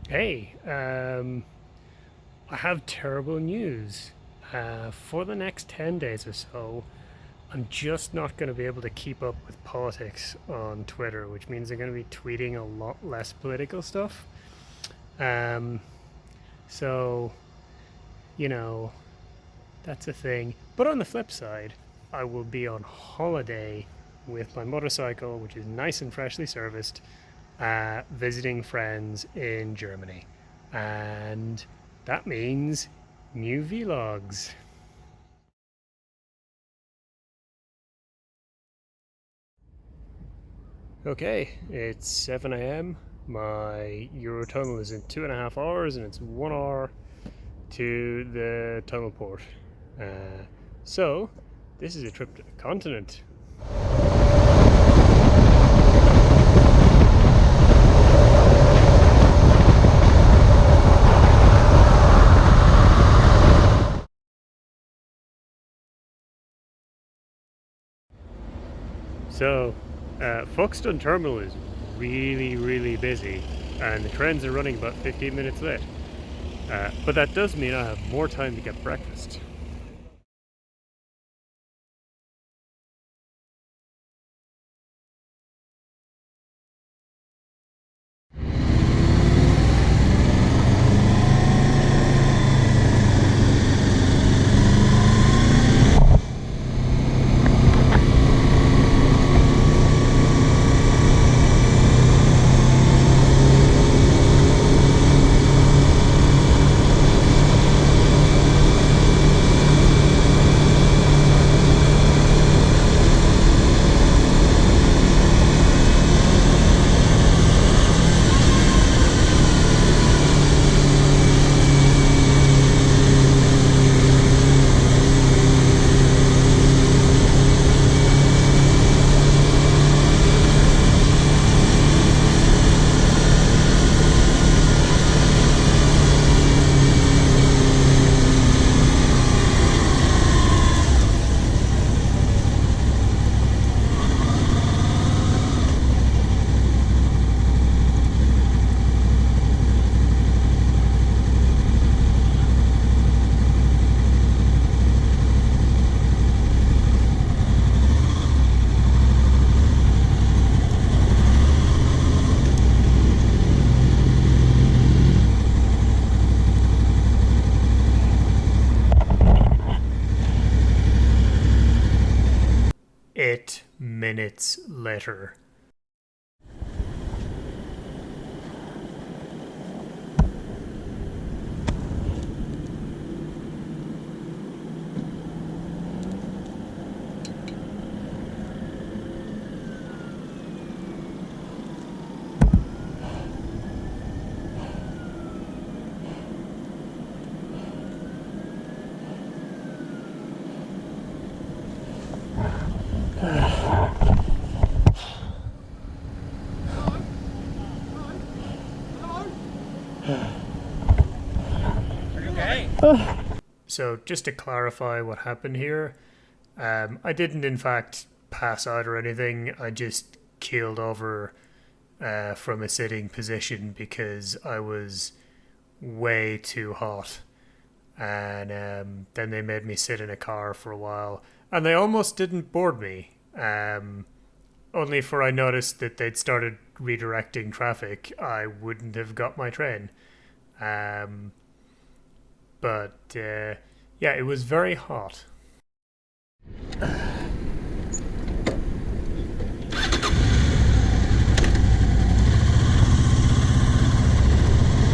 Hey, I have terrible news. For the next 10 days or so, I'm just not going to be able to keep up with politics on Twitter, which means I'm going to be tweeting a lot less political stuff. Um, so, you know, that's a thing. But on the flip side, I will be on holiday with my motorcycle, which is nice and freshly serviced, visiting friends in Germany. And that means new vlogs. Okay, it's 7 a.m. My Eurotunnel is in 2.5 hours, and it's 1 hour to the tunnel port. Uh, so, this is a trip to the continent. So, Folkestone Terminal is really busy, and the trains are running about 15 minutes late. But that does mean I have more time to get breakfast. Eight minutes later. So, just to clarify what happened here, I didn't in fact pass out or anything. I just keeled over from a sitting position because I was way too hot. And then they made me sit in a car for a while. And they almost didn't board me. Only for I noticed that they'd started redirecting traffic. I wouldn't have got my train. Um, but yeah, it was very hot.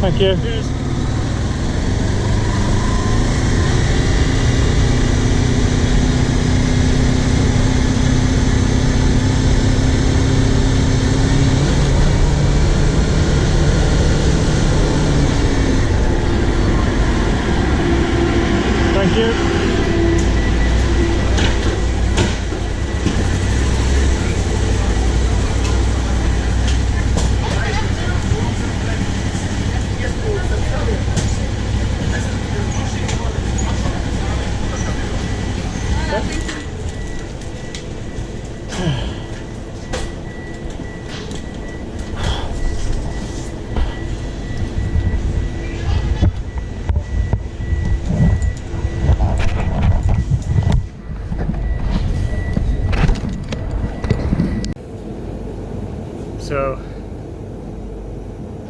Thank you. Cheers. Thank you.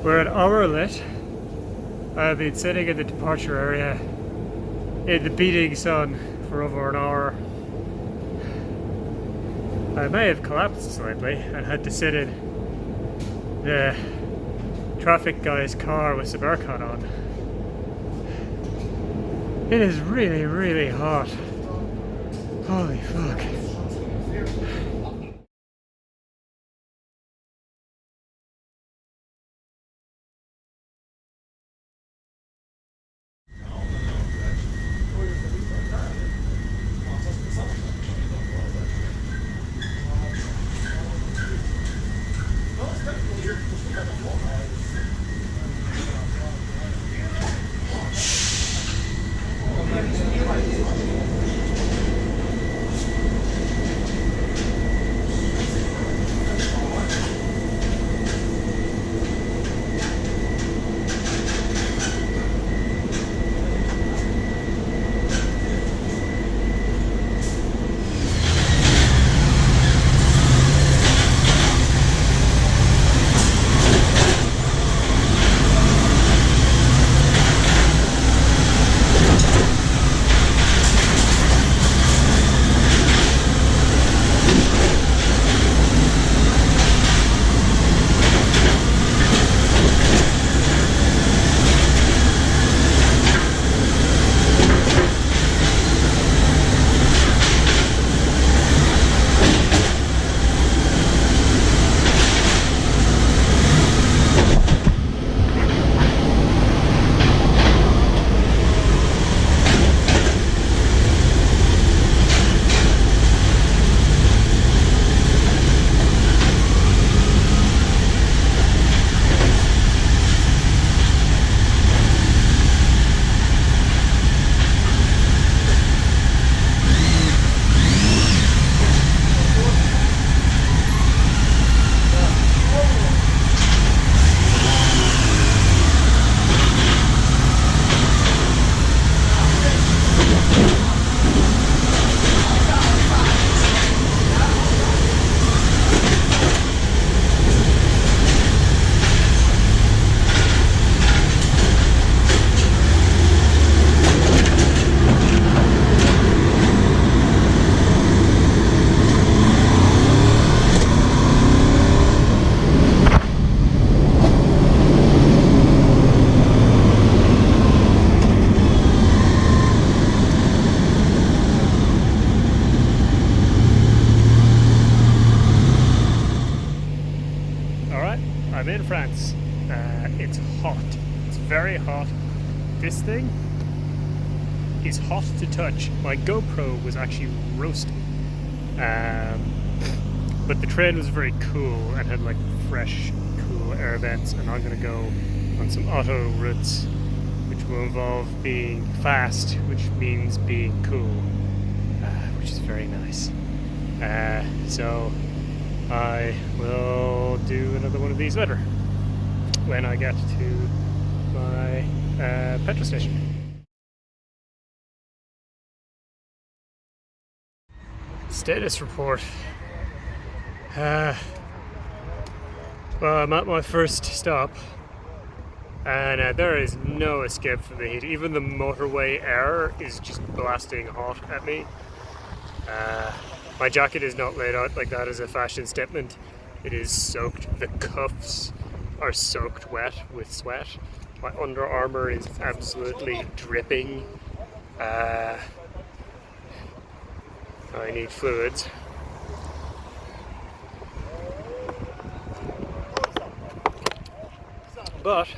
We're at Hourlet. I've been sitting in the departure area in the beating sun for over an hour. I may have collapsed slightly and had to sit in the traffic guy's car with some aircon on. It is really, really hot. Holy fuck. I'm in France. It's hot. It's very hot. This thing is hot to touch. My GoPro was actually roasting. But the train was very cool and had like fresh, cool air vents, and I'm gonna go on some auto routes, which will involve being fast, which means being cool, which is very nice. So I will do another one of these later when I get to my petrol station. Status report. Well, I'm at my first stop, and there is no escape from the heat. Even the motorway air is just blasting hot at me. My jacket is not laid out like that as a fashion statement. It is soaked. The cuffs are soaked wet with sweat. My Under Armour is absolutely dripping. I need fluids. But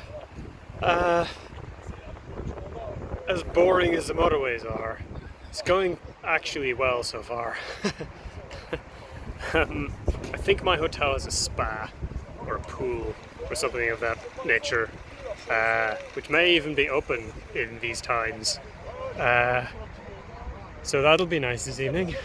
as boring as the motorways are, it's going actually well so far. I think my hotel has a spa or a pool or something of that nature, which may even be open in these times. So that'll be nice this evening.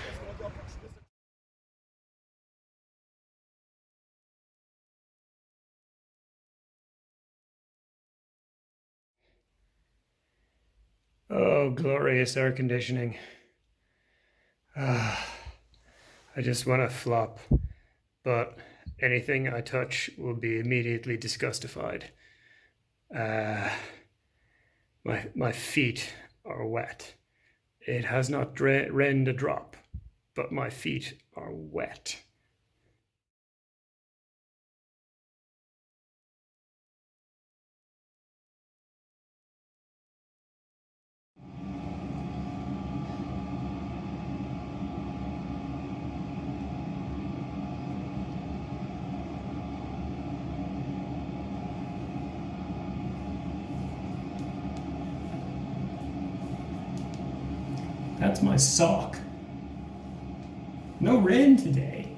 Oh, glorious air conditioning. I just want to flop, but anything I touch will be immediately disgustified. My feet are wet. It has not rained a drop, but my feet are wet. That's my sock. No rain today.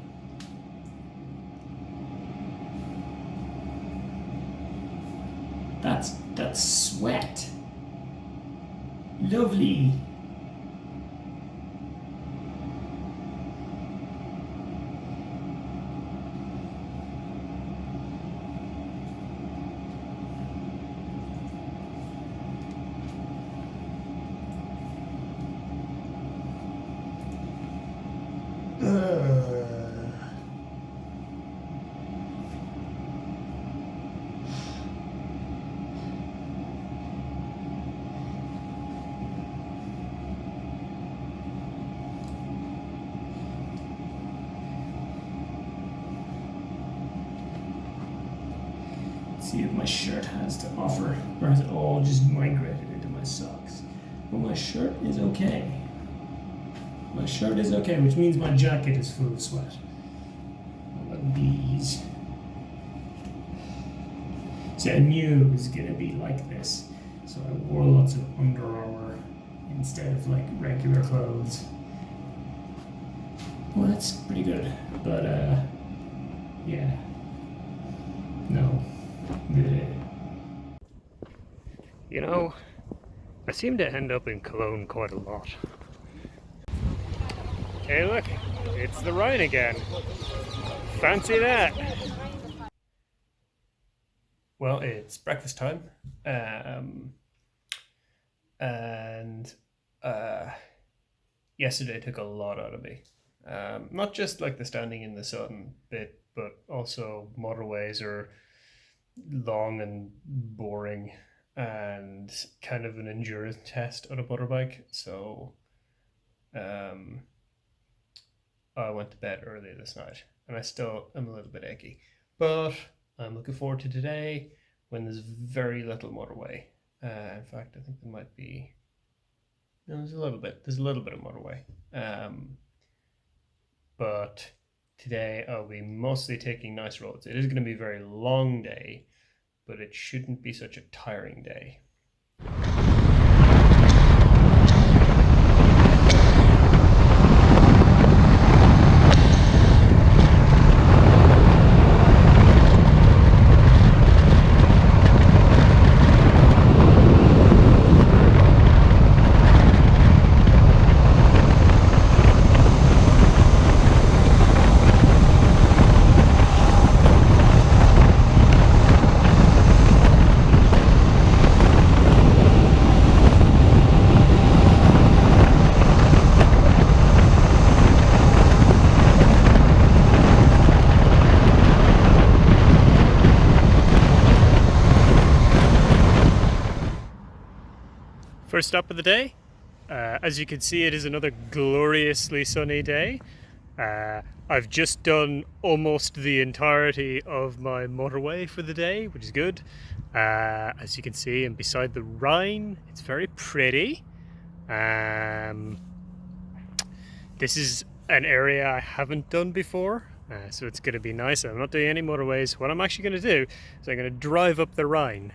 That's sweat. Lovely. See if my shirt has to offer, or has it all just migrated into my socks? Well, my shirt is okay. My shirt is okay, which means my jacket is full of sweat. All the bees. See, I knew it was gonna be like this, so I wore lots of Under Armour instead of like regular clothes. Well, that's pretty good, but yeah, no. You know, I seem to end up in Cologne quite a lot. Hey look, it's the Rhine again. Fancy that. Well, it's breakfast time. And yesterday took a lot out of me. Not just like the standing in the sun bit, but also motorways are long and boring and kind of an endurance test on a motorbike. So I went to bed early this night and I still am a little bit achy, but I'm looking forward to today when there's very little motorway. In fact, I think there might be, no, there's a little bit of motorway. But today I'll be mostly taking nice roads. It is going to be a very long day, but it shouldn't be such a tiring day. First stop of the day. As you can see, it is another gloriously sunny day. I've just done almost the entirety of my motorway for the day, which is good. As you can see, and beside the Rhine, it's very pretty. This is an area I haven't done before, so it's going to be nice. I'm not doing any motorways. What I'm actually going to do is I'm going to drive up the Rhine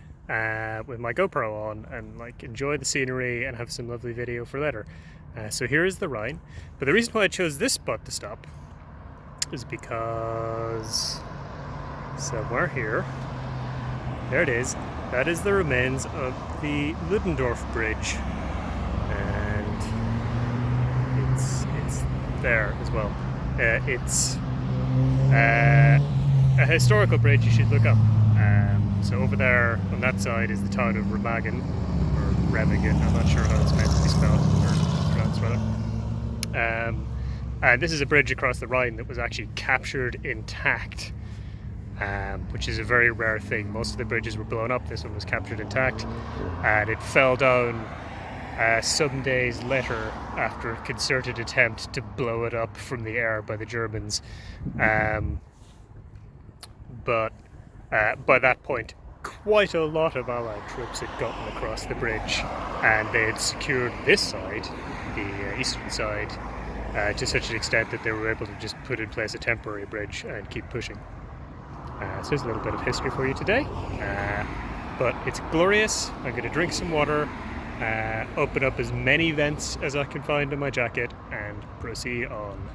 with my GoPro on and like enjoy the scenery and have some lovely video for later. So here is the Rhine, but the reason why I chose this spot to stop is because somewhere here, there it is, that is the remains of the Ludendorff Bridge, and it's there as well. It's a historical bridge you should look up. So over there on that side is the town of Remagen, or Remagen, I'm not sure how it's meant to be spelled or pronounced rather. And this is a bridge across the Rhine that was actually captured intact which is a very rare thing. Most of the bridges were blown up. This one was captured intact, and it fell down some days later after a concerted attempt to blow it up from the air by the Germans. But by that point, quite a lot of Allied troops had gotten across the bridge, and they had secured this side, the eastern side, to such an extent that they were able to just put in place a temporary bridge and keep pushing. So there's a little bit of history for you today, but it's glorious. I'm going to drink some water, open up as many vents as I can find in my jacket, and proceed on.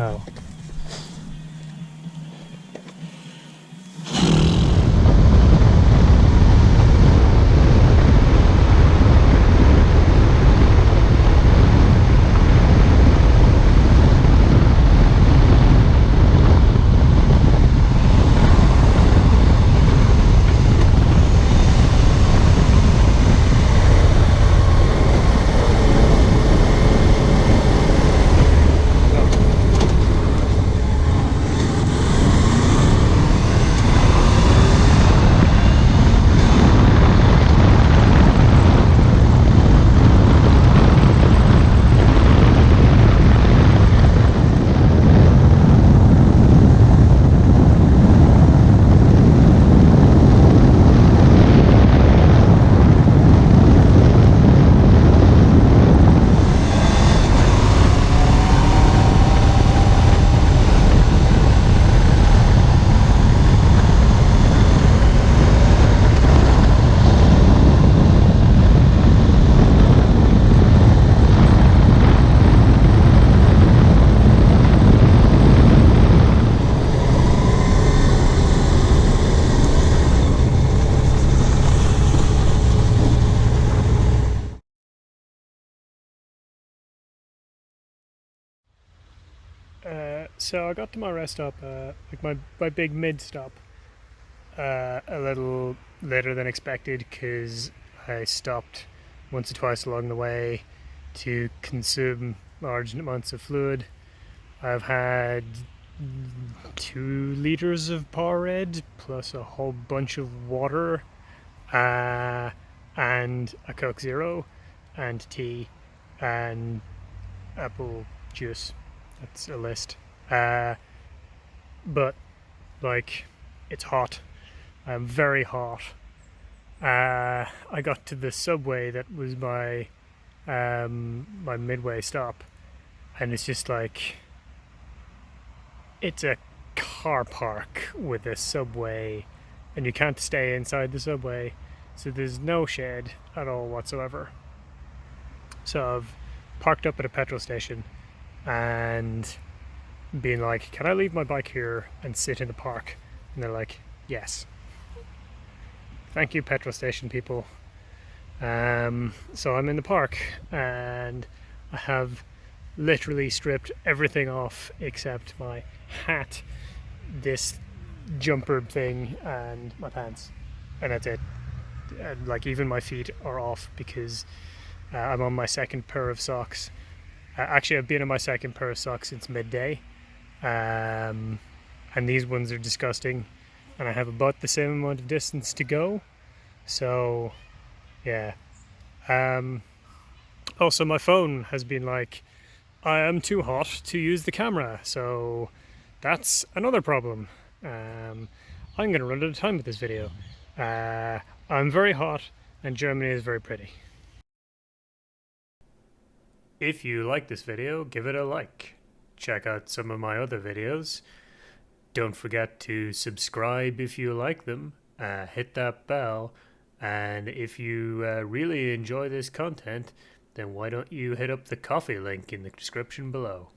Oh. So I got to my rest stop, like my big mid stop, a little later than expected because I stopped once or twice along the way to consume large amounts of fluid. I've had 2 liters of Powerade plus a whole bunch of water, uh, and a Coke Zero, and tea, and apple juice. That's a list. Uh, but like, it's hot. I'm very hot. I got to the subway that was my midway stop, and it's just like it's a car park with a subway, and you can't stay inside the subway, so there's no shade at all whatsoever. So I've parked up at a petrol station and been like, "Can I leave my bike here and sit in the park?" And they're like, "Yes." Thank you, petrol station people. So I'm in the park and I have literally stripped everything off except my hat, this jumper thing, and my pants, and that's it. And like, even my feet are off because I'm on my second pair of socks. Actually, I've been on my second pair of socks since midday, and these ones are disgusting. And I have about the same amount of distance to go. So, yeah. Um, Also, my phone has been like, I am too hot to use the camera. So, that's another problem. I'm going to run out of time with this video. Uh, I'm very hot, and Germany is very pretty. If you like this video, give it a like. Check out some of my other videos. Don't forget to subscribe if you like them. Hit that bell. And if you really enjoy this content, then why don't you hit up the coffee link in the description below?